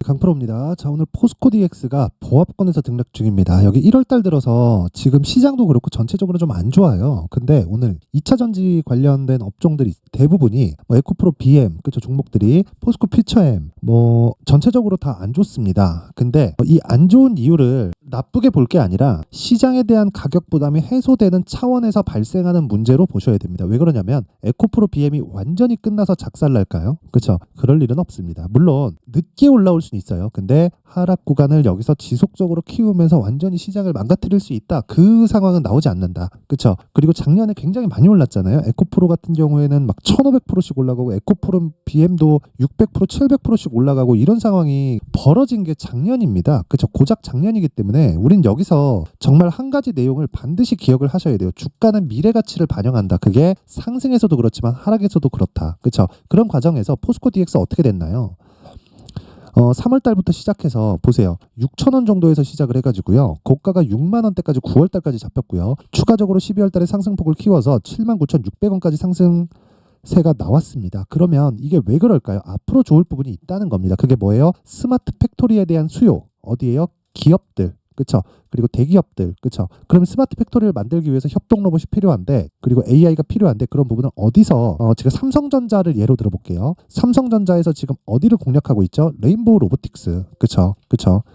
강프로입니다. 자, 오늘 포스코 DX가 보합권에서 등락 중입니다. 여기 1월달 들어서 지금 시장도 그렇고 전체적으로 좀 안 좋아요. 근데 오늘 2차 전지 관련된 업종들이 대부분이 에코프로 BM, 그쵸, 종목들이 포스코 퓨처엠 전체적으로 다 안 좋습니다. 근데 이 안 좋은 이유를 나쁘게 볼 게 아니라 시장에 대한 가격 부담이 해소되는 차원에서 발생하는 문제로 보셔야 됩니다. 왜 그러냐면 에코프로 BM이 완전히 끝나서 작살날까요? 그쵸? 그럴 일은 없습니다. 물론 늦게 올라올 수는 있어요. 근데 하락 구간을 여기서 지속적으로 키우면서 완전히 시장을 망가뜨릴 수 있다. 그 상황은 나오지 않는다. 그쵸? 그리고 작년에 굉장히 많이 올랐잖아요. 에코프로 같은 경우에는 막 1500%씩 올라가고 에코프로 BM도 600%, 700%씩 올라가고 이런 상황이 벌어진 게 작년입니다. 그쵸? 고작 작년이기 때문에 우린 여기서 정말 한 가지 내용을 반드시 기억을 하셔야 돼요. 주가는 미래 가치를 반영한다. 그게 상승에서도 그렇지만 하락에서도 그렇다. 그쵸? 그런 과정에서 포스코 DX 어떻게 됐나요? 3월 달부터 시작해서 보세요. 6,000원 정도에서 시작을 해가지고요. 고가가 6만 원대까지 9월 달까지 잡혔고요. 추가적으로 12월 달에 상승폭을 키워서 79,600원까지 상승세가 나왔습니다. 그러면 이게 왜 그럴까요? 앞으로 좋을 부분이 있다는 겁니다. 그게 뭐예요? 스마트 팩토리에 대한 수요. 어디에요? 기업들. 그쵸? 그리고 대기업들. 그쵸? 그럼 스마트 팩토리를 만들기 위해서 협동 로봇이 필요한데, 그리고 AI가 필요한데, 그런 부분은 어디서 제가 삼성전자를 예로 들어볼게요. 삼성전자에서 지금 어디를 공략하고 있죠? 레인보우 로보틱스. 그쵸?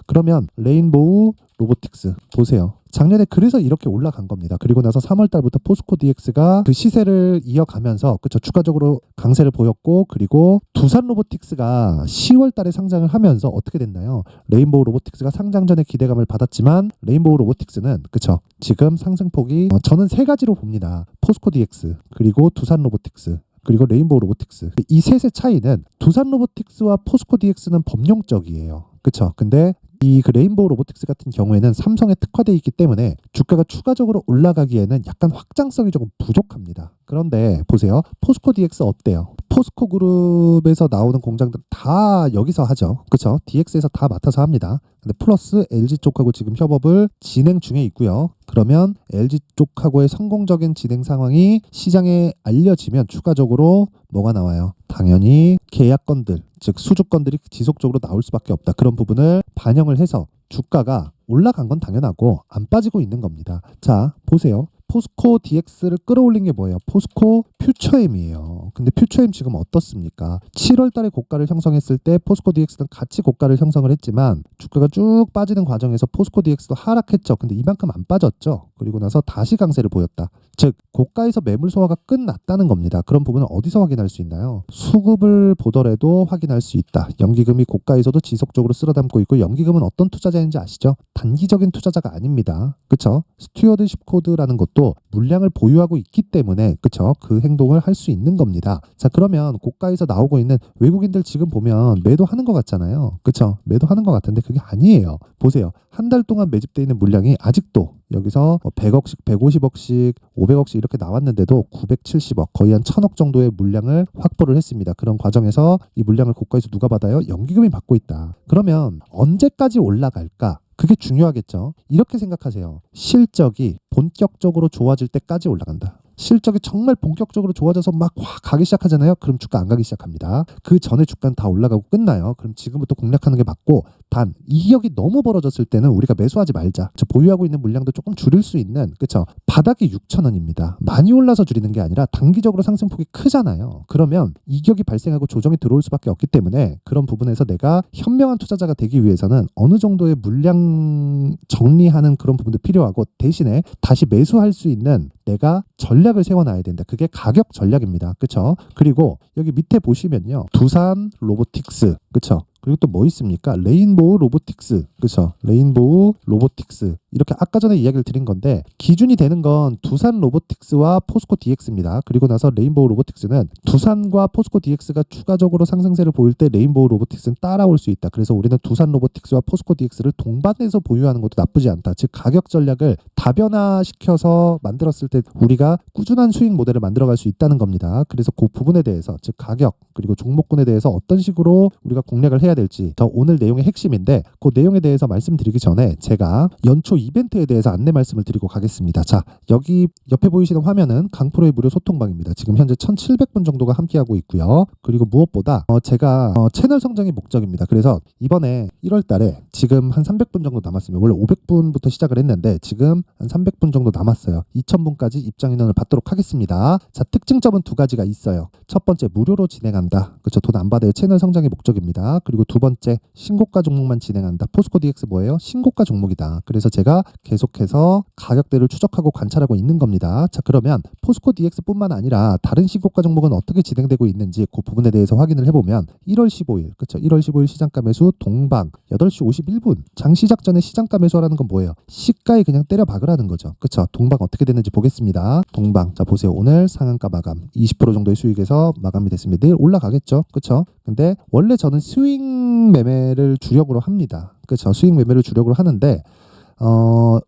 그러면 레인보우 로보틱스 보세요. 작년에 그래서 이렇게 올라간 겁니다. 그리고 나서 3월 달부터 포스코 DX가 그 시세를 이어가면서, 그쵸, 추가적으로 강세를 보였고, 그리고 두산 로보틱스가 10월 달에 상장을 하면서 어떻게 됐나요? 레인보우 로보틱스가 상장 전에 기대감을 받았지만 레인보우 로보틱스는, 그쵸, 지금 상승폭이 저는 세 가지로 봅니다. 포스코 DX, 그리고 두산 로보틱스, 그리고 레인보우 로보틱스. 이 셋의 차이는 두산 로보틱스와 포스코 DX는 범용적이에요. 그쵸? 근데 이 레인보우 로보틱스 같은 경우에는 삼성에 특화되어 있기 때문에 주가가 추가적으로 올라가기에는 약간 확장성이 조금 부족합니다. 그런데 보세요. 포스코 DX 어때요? 포스코 그룹에서 나오는 공장들 다 여기서 하죠. 그쵸? DX에서 다 맡아서 합니다. 근데 플러스 LG 쪽하고 지금 협업을 진행 중에 있고요. 그러면 LG 쪽하고의 성공적인 진행 상황이 시장에 알려지면 추가적으로 뭐가 나와요? 당연히 계약건들, 즉 수주건들이 지속적으로 나올 수밖에 없다. 그런 부분을 반영을 해서 주가가 올라간 건 당연하고 안 빠지고 있는 겁니다. 자, 보세요. 포스코 DX를 끌어올린 게 뭐예요? 포스코 퓨처엠이에요. 근데 퓨처엠 지금 어떻습니까? 7월 달에 고가를 형성했을 때 포스코 DX는 같이 고가를 형성을 했지만 주가가 쭉 빠지는 과정에서 포스코 DX도 하락했죠. 근데 이만큼 안 빠졌죠. 그리고 나서 다시 강세를 보였다. 즉 고가에서 매물 소화가 끝났다는 겁니다. 그런 부분은 어디서 확인할 수 있나요? 수급을 보더라도 확인할 수 있다. 연기금이 고가에서도 지속적으로 쓸어담고 있고, 연기금은 어떤 투자자인지 아시죠? 단기적인 투자자가 아닙니다. 그쵸? 스튜어드십 코드라는 것도 물량을 보유하고 있기 때문에, 그쵸, 그 행동을 할 수 있는 겁니다. 자, 그러면 고가에서 나오고 있는 외국인들 지금 보면 매도하는 것 같잖아요. 그쵸? 매도하는 것 같은데 그게 아니에요. 보세요. 한 달 동안 매집되어 있는 물량이 아직도 여기서 100억씩, 150억씩, 500억씩 이렇게 나왔는데도 970억, 거의 한 1000억 정도의 물량을 확보를 했습니다. 그런 과정에서 이 물량을 고가에서 누가 받아요? 연기금이 받고 있다. 그러면 언제까지 올라갈까? 그게 중요하겠죠. 이렇게 생각하세요. 실적이 본격적으로 좋아질 때까지 올라간다. 실적이 정말 본격적으로 좋아져서 막 확 가기 시작하잖아요. 그럼 주가 안 가기 시작합니다. 그 전에 주가는 다 올라가고 끝나요. 그럼 지금부터 공략하는 게 맞고, 단 이격이 너무 벌어졌을 때는 우리가 매수하지 말자. 보유하고 있는 물량도 조금 줄일 수 있는, 그쵸, 바닥이 6,000원입니다. 많이 올라서 줄이는 게 아니라 단기적으로 상승폭이 크잖아요. 그러면 이격이 발생하고 조정이 들어올 수밖에 없기 때문에 그런 부분에서 내가 현명한 투자자가 되기 위해서는 어느 정도의 물량 정리하는 그런 부분도 필요하고, 대신에 다시 매수할 수 있는 내가 전략을 세워놔야 된다. 그게 가격 전략입니다. 그쵸? 그리고 여기 밑에 보시면요, 두산 로보틱스, 그쵸? 그리고 또 뭐 있습니까? 레인보우 로보틱스, 그쵸? 레인보우 로보틱스. 이렇게 아까 전에 이야기를 드린 건데, 기준이 되는 건 두산 로보틱스와 포스코 DX입니다. 그리고 나서 레인보우 로보틱스는 두산과 포스코 DX가 추가적으로 상승세를 보일 때 레인보우 로보틱스는 따라올 수 있다. 그래서 우리는 두산 로보틱스와 포스코 DX를 동반해서 보유하는 것도 나쁘지 않다. 즉 가격 전략을 다변화시켜서 만들었을 때 우리가 꾸준한 수익 모델을 만들어갈 수 있다는 겁니다. 그래서 그 부분에 대해서, 즉 가격 그리고 종목군에 대해서 어떤 식으로 우리가 공략을 해야 될지, 오늘 내용의 핵심인데 그 내용에 대해서 말씀드리기 전에 제가 연초 이벤트에 대해서 안내 말씀을 드리고 가겠습니다. 자, 여기 옆에 보이시는 화면은 강프로의 무료 소통방입니다. 지금 현재 1,700분 정도가 함께하고 있고요. 그리고 무엇보다 제가 채널 성장이 목적입니다. 그래서 이번에 1월 달에 지금 한 300분 정도 남았습니다. 원래 500분부터 시작을 했는데 지금 한 300분 정도 남았어요. 2,000분까지 입장 인원을 받도록 하겠습니다. 자, 특징점은 두 가지가 있어요. 첫 번째, 무료로 진행한다. 그렇죠. 돈 안 받아요. 채널 성장이 목적입니다. 그리고 두 번째, 신고가 종목만 진행한다. 포스코 DX 뭐예요? 신고가 종목이다. 그래서 제가 계속해서 가격대를 추적하고 관찰하고 있는 겁니다. 자, 그러면 포스코 DX뿐만 아니라 다른 신고가 종목은 어떻게 진행되고 있는지 그 부분에 대해서 확인을 해보면 1월 15일, 그렇죠. 1월 15일 시장가 매수 동방 8시 51분 장 시작 전에 시장가 매수하라는 건 뭐예요? 시가에 그냥 때려 박으라는 거죠. 그렇죠. 동방 어떻게 됐는지 보겠습니다. 동방, 자 보세요. 오늘 상한가 마감 20% 정도의 수익에서 마감이 됐습니다. 내일 올라가겠죠. 그렇죠. 근데 원래 저는 스윙 매매를 주력으로 합니다. 그렇죠. 스윙 매매를 주력으로 하는데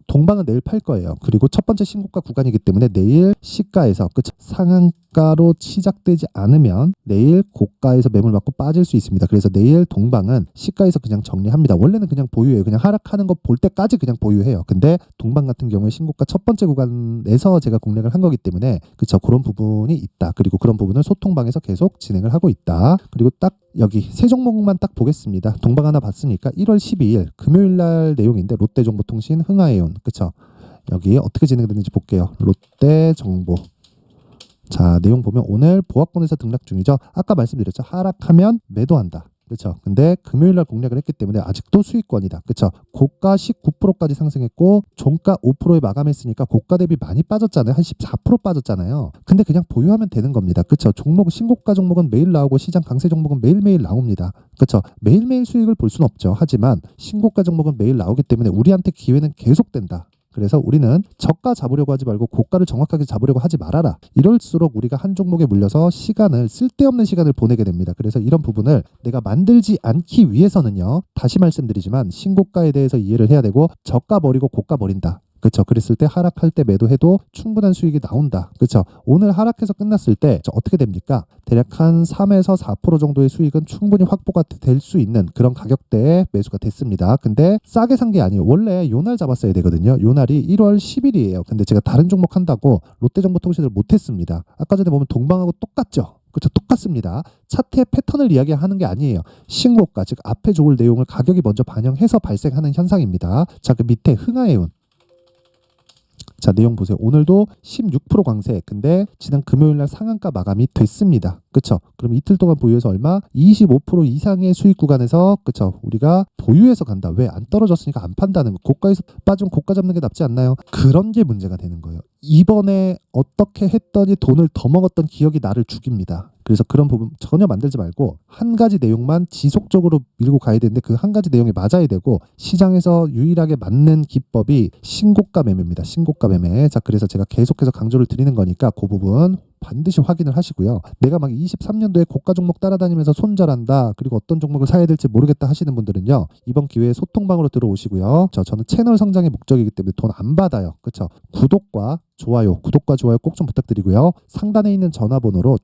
동방은 내일 팔 거예요. 그리고 첫 번째 신고가 구간이기 때문에 내일 시가에서 그쵸? 상한가로 시작되지 않으면 내일 고가에서 매물 맞고 빠질 수 있습니다. 그래서 내일 동방은 시가에서 그냥 정리합니다. 원래는 그냥 보유해요. 그냥 하락하는 거 볼 때까지 그냥 보유해요. 근데 동방 같은 경우에 신고가 첫 번째 구간에서 제가 공략을 한 거기 때문에 그쵸? 그런 부분이 있다. 그리고 그런 부분을 소통방에서 계속 진행을 하고 있다. 그리고 딱 여기 세 종목만 딱 보겠습니다. 동방 하나 봤으니까 1월 12일 금요일 날 내용인데 롯데정보통신, 흥하해온 그쵸? 여기 어떻게 진행되는지 볼게요. 롯데정보. 자, 내용 보면 오늘 보합권에서 등락 중이죠. 아까 말씀드렸죠. 하락하면 매도한다. 그렇죠. 근데 금요일 날 공략을 했기 때문에 아직도 수익권이다. 그렇죠. 고가 19%까지 상승했고 종가 5%에 마감했으니까 고가 대비 많이 빠졌잖아요. 한 14% 빠졌잖아요. 근데 그냥 보유하면 되는 겁니다. 그렇죠. 종목 신고가 종목은 매일 나오고 시장 강세 종목은 매일매일 나옵니다. 그렇죠. 매일매일 수익을 볼 수는 없죠. 하지만 신고가 종목은 매일 나오기 때문에 우리한테 기회는 계속된다. 그래서 우리는 저가 잡으려고 하지 말고 고가를 정확하게 잡으려고 하지 말아라. 이럴수록 우리가 한 종목에 물려서 쓸데없는 시간을 보내게 됩니다. 그래서 이런 부분을 내가 만들지 않기 위해서는요. 다시 말씀드리지만 신고가에 대해서 이해를 해야 되고 저가 버리고 고가 버린다. 그렇죠. 그랬을 때 하락할 때 매도해도 충분한 수익이 나온다. 그렇죠. 오늘 하락해서 끝났을 때 어떻게 됩니까? 대략 한 3에서 4% 정도의 수익은 충분히 확보가 될 수 있는 그런 가격대에 매수가 됐습니다. 근데 싸게 산 게 아니에요. 원래 요날 잡았어야 되거든요. 요날이 1월 10일이에요. 근데 제가 다른 종목 한다고 롯데정보통신을 못했습니다. 아까 전에 보면 동방하고 똑같죠. 그렇죠. 똑같습니다. 차트의 패턴을 이야기하는 게 아니에요. 신고가, 즉 앞에 좋을 내용을 가격이 먼저 반영해서 발생하는 현상입니다. 자, 그 밑에 흥하해온. 자, 내용 보세요. 오늘도 16% 강세. 근데 지난 금요일 날 상한가 마감이 됐습니다. 그쵸? 그럼 이틀 동안 보유해서 얼마? 25% 이상의 수익 구간에서 그쵸? 우리가 보유해서 간다. 왜? 안 떨어졌으니까 안 판다는 거. 고가에서 빠지면 고가 잡는 게 낫지 않나요? 그런 게 문제가 되는 거예요. 이번에 어떻게 했더니 돈을 더 먹었던 기억이 나를 죽입니다. 그래서 그런 부분 전혀 만들지 말고 한 가지 내용만 지속적으로 밀고 가야 되는데 그 한 가지 내용이 맞아야 되고 시장에서 유일하게 맞는 기법이 신고가 매매입니다. 신고가 매매. 자, 그래서 제가 계속해서 강조를 드리는 거니까 그 부분 반드시 확인을 하시고요. 내가 막 23년도에 고가 종목 따라다니면서 손절한다. 그리고 어떤 종목을 사야 될지 모르겠다 하시는 분들은요. 이번 기회에 소통방으로 들어오시고요. 저는 채널 성장이 목적이기 때문에 돈 안 받아요. 그렇죠? 구독과 좋아요 꼭 좀 부탁드리고요. 상단에 있는 전화번호로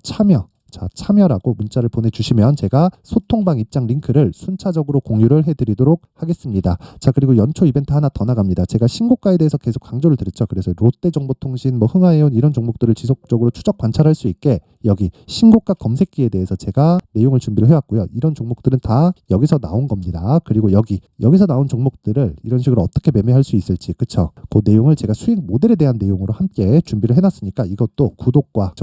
참여라고 문자를 보내주시면 제가 소통방 입장 링크를 순차적으로 공유를 해드리도록 하겠습니다. 자, 그리고 연초 이벤트 하나 더 나갑니다. 제가 신고가에 대해서 계속 강조를 드렸죠. 그래서 롯데정보통신, 흥하해온 이런 종목들을 지속적으로 추적 관찰할 수 있게 여기 신고가 검색기에 대해서 제가 내용을 준비를 해왔고요. 이런 종목들은 다 여기서 나온 겁니다. 그리고 여기서 나온 종목들을 이런 식으로 어떻게 매매할 수 있을지, 그쵸? 그 내용을 제가 수익 모델에 대한 내용으로 함께 준비를 해놨으니까 이것도 구독과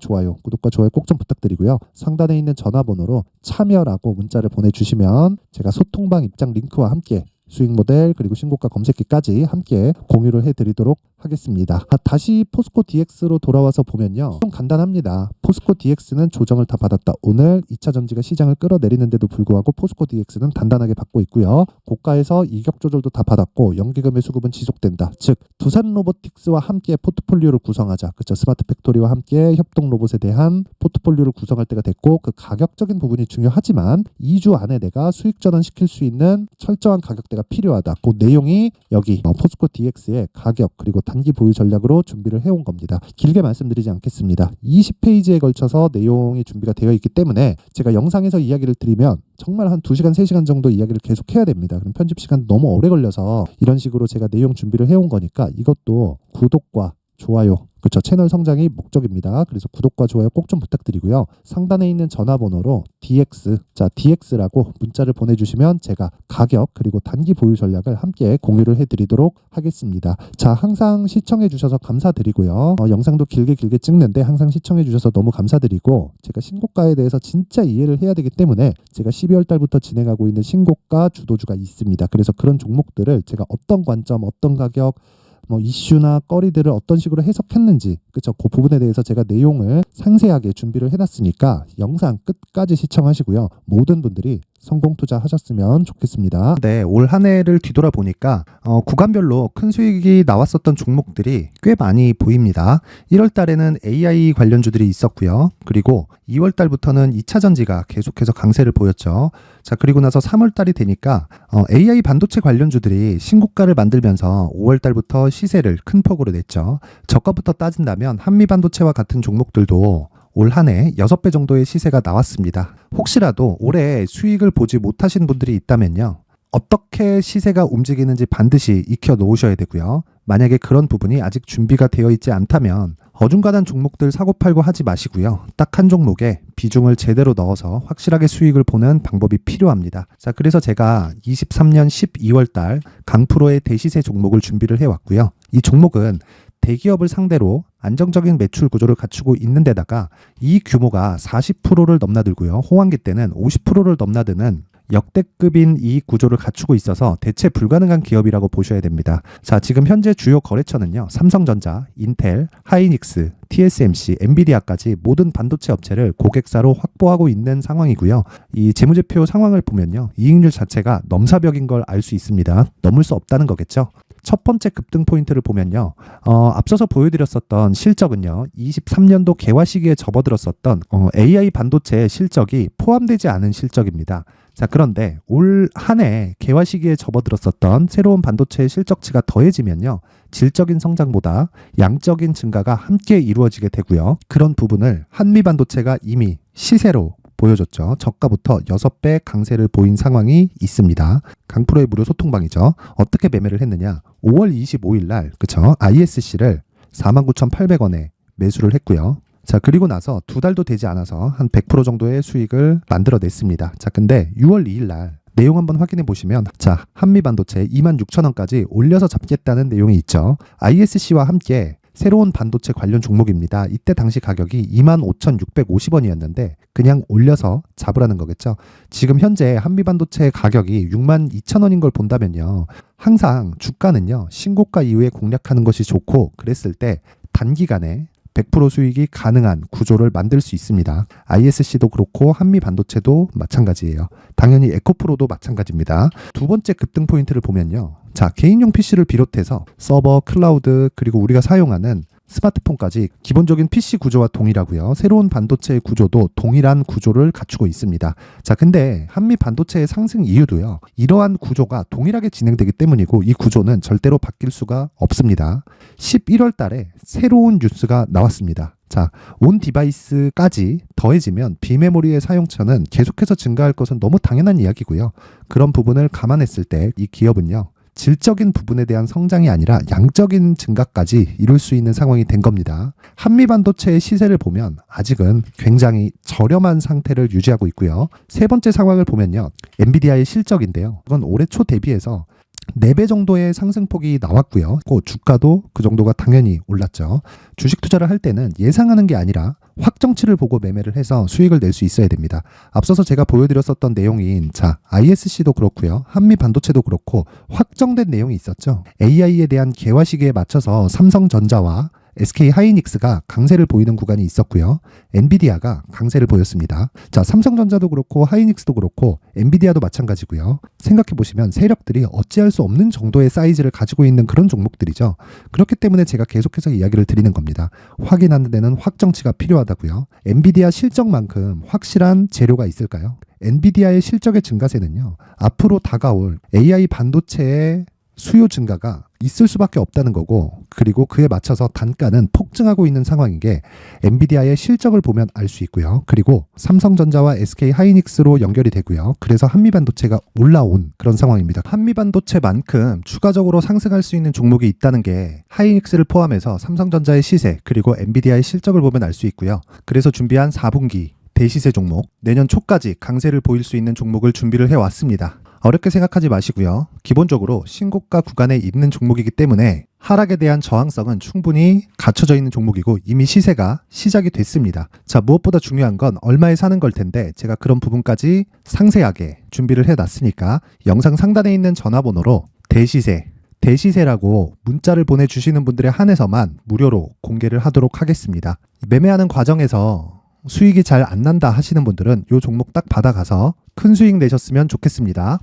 좋아요 꼭 좀 부탁드리고요. 상단에 있는 전화번호로 참여라고 문자를 보내주시면 제가 소통방 입장 링크와 함께 수익 모델 그리고 신고가 검색기까지 함께 공유를 해드리도록 하겠습니다. 다시 포스코 DX로 돌아와서 보면요. 좀 간단합니다. 포스코 DX는 조정을 다 받았다. 오늘 2차 전지가 시장을 끌어내리는데도 불구하고 포스코 DX는 단단하게 받고 있고요. 고가에서 이격 조절도 다 받았고 연기금의 수급은 지속된다. 즉 두산 로보틱스와 함께 포트폴리오를 구성하자. 그렇죠. 스마트 팩토리와 함께 협동 로봇에 대한 포트폴리오를 구성할 때가 됐고 그 가격적인 부분이 중요하지만 2주 안에 내가 수익 전환시킬 수 있는 철저한 가격대가 필요하다. 그 내용이 여기 포스코 DX의 가격 그리고 단기 보유 전략으로 준비를 해온 겁니다. 길게 말씀드리지 않겠습니다. 20페이지에 걸쳐서 내용이 준비가 되어 있기 때문에 제가 영상에서 이야기를 드리면 정말 한 2시간, 3시간 정도 이야기를 계속 해야 됩니다. 그럼 편집 시간 너무 오래 걸려서 이런 식으로 제가 내용 준비를 해온 거니까 이것도 구독과 좋아요, 그렇죠, 채널 성장이 목적입니다. 그래서 구독과 좋아요 꼭 좀 부탁드리고요. 상단에 있는 전화번호로 DX라고 문자를 보내주시면 제가 가격 그리고 단기 보유 전략을 함께 공유를 해드리도록 하겠습니다. 자, 항상 시청해 주셔서 감사드리고요. 영상도 길게 찍는데 항상 시청해 주셔서 너무 감사드리고, 제가 신고가에 대해서 진짜 이해를 해야 되기 때문에 제가 12월 달부터 진행하고 있는 신고가 주도주가 있습니다. 그래서 그런 종목들을 제가 어떤 관점, 어떤 가격, 이슈나 거리들을 어떤 식으로 해석했는지, 그쵸, 그 부분에 대해서 제가 내용을 상세하게 준비를 해놨으니까 영상 끝까지 시청하시고요. 모든 분들이 성공 투자하셨으면 좋겠습니다. 네, 올 한 해를 뒤돌아보니까 구간별로 큰 수익이 나왔었던 종목들이 꽤 많이 보입니다. 1월 달에는 AI 관련주들이 있었고요. 그리고 2월 달부터는 2차 전지가 계속해서 강세를 보였죠. 자, 그리고 나서 3월 달이 되니까 AI 반도체 관련주들이 신고가를 만들면서 5월 달부터 시세를 큰 폭으로 냈죠. 저가부터 따진다면 한미반도체와 같은 종목들도 올 한 해 6배 정도의 시세가 나왔습니다. 혹시라도 올해 수익을 보지 못하신 분들이 있다면요, 어떻게 시세가 움직이는지 반드시 익혀 놓으셔야 되고요. 만약에 그런 부분이 아직 준비가 되어 있지 않다면 어중간한 종목들 사고팔고 하지 마시고요. 딱 한 종목에 비중을 제대로 넣어서 확실하게 수익을 보는 방법이 필요합니다. 자, 그래서 제가 23년 12월 달 강프로의 대시세 종목을 준비를 해왔고요. 이 종목은 대기업을 상대로 안정적인 매출 구조를 갖추고 있는 데다가 이 규모가 40%를 넘나들고요. 호황기 때는 50%를 넘나드는 역대급인 이익 구조를 갖추고 있어서 대체 불가능한 기업이라고 보셔야 됩니다. 자, 지금 현재 주요 거래처는요, 삼성전자, 인텔, 하이닉스, TSMC, 엔비디아까지 모든 반도체 업체를 고객사로 확보하고 있는 상황이고요. 이 재무제표 상황을 보면요, 이익률 자체가 넘사벽인 걸 알 수 있습니다. 넘을 수 없다는 거겠죠. 첫 번째 급등 포인트를 보면요, 앞서서 보여드렸었던 실적은요, 23년도 개화 시기에 접어들었었던 AI 반도체의 실적이 포함되지 않은 실적입니다. 자, 그런데 올 한 해 개화 시기에 접어들었었던 새로운 반도체의 실적치가 더해지면요, 질적인 성장보다 양적인 증가가 함께 이루어지게 되고요. 그런 부분을 한미반도체가 이미 시세로 보여줬죠. 저가부터 6배 강세를 보인 상황이 있습니다. 강프로의 무료 소통방이죠. 어떻게 매매를 했느냐? 5월 25일 날, 그쵸, ISC를 49,800원에 매수를 했고요. 자, 그리고 나서 2달도 되지 않아서 한 100% 정도의 수익을 만들어냈습니다. 자, 근데 6월 2일 날 내용 한번 확인해 보시면, 자, 한미반도체 26,000원까지 올려서 잡겠다는 내용이 있죠. ISC와 함께 새로운 반도체 관련 종목입니다. 이때 당시 가격이 25,650원이었는데 그냥 올려서 잡으라는 거겠죠. 지금 현재 한미반도체 가격이 62,000원인 걸 본다면요, 항상 주가는요, 신고가 이후에 공략하는 것이 좋고, 그랬을 때 단기간에 100% 수익이 가능한 구조를 만들 수 있습니다. ISC도 그렇고 한미반도체도 마찬가지예요. 당연히 에코프로도 마찬가지입니다. 두 번째 급등 포인트를 보면요, 자, 개인용 PC를 비롯해서 서버, 클라우드, 그리고 우리가 사용하는 스마트폰까지 기본적인 PC 구조와 동일하고요. 새로운 반도체의 구조도 동일한 구조를 갖추고 있습니다. 자, 근데 한미 반도체의 상승 이유도요, 이러한 구조가 동일하게 진행되기 때문이고, 이 구조는 절대로 바뀔 수가 없습니다. 11월 달에 새로운 뉴스가 나왔습니다. 자, 온 디바이스까지 더해지면 비메모리의 사용처는 계속해서 증가할 것은 너무 당연한 이야기고요. 그런 부분을 감안했을 때 이 기업은요, 질적인 부분에 대한 성장이 아니라 양적인 증가까지 이룰 수 있는 상황이 된 겁니다. 한미반도체의 시세를 보면 아직은 굉장히 저렴한 상태를 유지하고 있고요. 세 번째 상황을 보면요, 엔비디아의 실적인데요, 이건 올해 초 대비해서 4배 정도의 상승폭이 나왔고요. 그 주가도 그 정도가 당연히 올랐죠. 주식 투자를 할 때는 예상하는 게 아니라 확정치를 보고 매매를 해서 수익을 낼 수 있어야 됩니다. 앞서서 제가 보여드렸었던 내용인, 자, ISC도 그렇고요, 한미반도체도 그렇고 확정된 내용이 있었죠. AI에 대한 개화 시기에 맞춰서 삼성전자와 SK 하이닉스가 강세를 보이는 구간이 있었고요. 엔비디아가 강세를 보였습니다. 자, 삼성전자도 그렇고 하이닉스도 그렇고 엔비디아도 마찬가지고요. 생각해 보시면 세력들이 어찌할 수 없는 정도의 사이즈를 가지고 있는 그런 종목들이죠. 그렇기 때문에 제가 계속해서 이야기를 드리는 겁니다. 확인하는 데는 확정치가 필요하다고요. 엔비디아 실적만큼 확실한 재료가 있을까요? 엔비디아의 실적의 증가세는요, 앞으로 다가올 AI 반도체의 수요 증가가 있을 수밖에 없다는 거고, 그리고 그에 맞춰서 단가는 폭증하고 있는 상황인 게 엔비디아의 실적을 보면 알 수 있고요. 그리고 삼성전자와 SK 하이닉스로 연결이 되고요. 그래서 한미반도체가 올라온 그런 상황입니다. 한미반도체만큼 추가적으로 상승할 수 있는 종목이 있다는 게 하이닉스를 포함해서 삼성전자의 시세 그리고 엔비디아의 실적을 보면 알 수 있고요. 그래서 준비한 4분기 대시세 종목, 내년 초까지 강세를 보일 수 있는 종목을 준비를 해왔습니다. 어렵게 생각하지 마시고요. 기본적으로 신고가 구간에 있는 종목이기 때문에 하락에 대한 저항성은 충분히 갖춰져 있는 종목이고 이미 시세가 시작이 됐습니다. 자, 무엇보다 중요한 건 얼마에 사는 걸 텐데 제가 그런 부분까지 상세하게 준비를 해놨으니까 영상 상단에 있는 전화번호로 대시세라고 문자를 보내주시는 분들에 한해서만 무료로 공개를 하도록 하겠습니다. 매매하는 과정에서 수익이 잘 안 난다 하시는 분들은 이 종목 딱 받아가서 큰 수익 내셨으면 좋겠습니다.